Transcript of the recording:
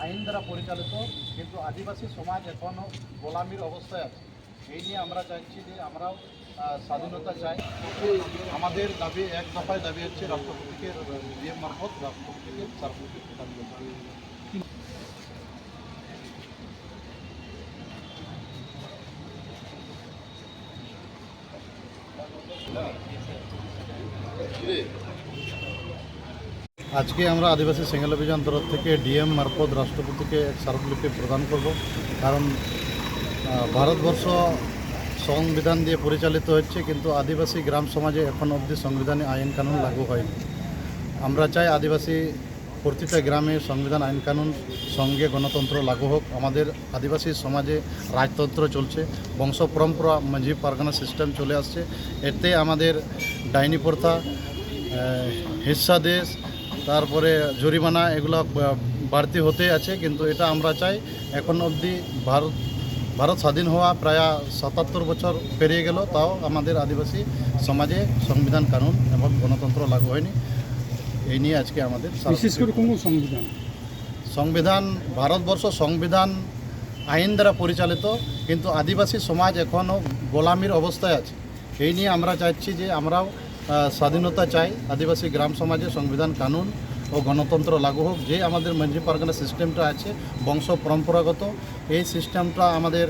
আইন দ্বারা পরিচালিত, কিন্তু আদিবাসী সমাজ এখনও গোলামির অবস্থায় আছে। এই নিয়ে আমরা চাইছি যে আমরাও স্বাধীনতা চাই। আমাদের দাবি, এক দফায় দাবি হচ্ছে রাষ্ট্রপতিকে ডিএম মারফত রাষ্ট্রপতিকে সার্টিফিকেট প্রদান করতে হবে। আজকে আমরা আদিবাসী সেঙ্গেল অভিযান তরফ থেকে ডিএম মারফত রাষ্ট্রপতিকে এক স্মারকলিপি প্রদান করব। কারণ ভারতবর্ষ সংবিধান দিয়ে পরিচালিত হচ্ছে, কিন্তু আদিবাসী গ্রাম সমাজে এখন অবধি সংবিধানে আইন কানুন লাগু হয়নি। আমরা চাই আদিবাসী প্রতিটা গ্রামে সংবিধান আইন কানুন সঙ্গে গণতন্ত্র লাগু হোক। আমাদের আদিবাসী সমাজে রাজতন্ত্র চলছে, বংশ পরম্পরা মাঝি পারগানা সিস্টেম চলে আসছে। এতে আমাদের ডাইনি প্রথা, হিস্সাদেশ, তারপরে জরিমানা এগুলো বাড়তি হতে আছে। কিন্তু এটা আমরা চাই, এখন অবধি ভারত স্বাধীন হওয়া প্রায় ৭৭ বছর পেরিয়ে গেল, তাও আমাদের আদিবাসী সমাজে সংবিধান কানুন এবং গণতন্ত্র লাগু হয়নি। এই নিয়ে আজকে আমাদের বিশেষ করে কোন সংবিধান ভারতবর্ষ সংবিধান আইন দ্বারা পরিচালিত, কিন্তু আদিবাসী সমাজ এখনও গোলামির অবস্থায় আছে। এই নিয়ে আমরা চাইছি যে আমরাও স্বাধীনতা চাই, আদিবাসী গ্রাম সমাজে সংবিধান কানুন ও গণতন্ত্র লাগু হোক। যে আমাদের মাঝি পারগানা সিস্টেমটা আছে বংশ পরম্পরাগত, এই সিস্টেমটা আমাদের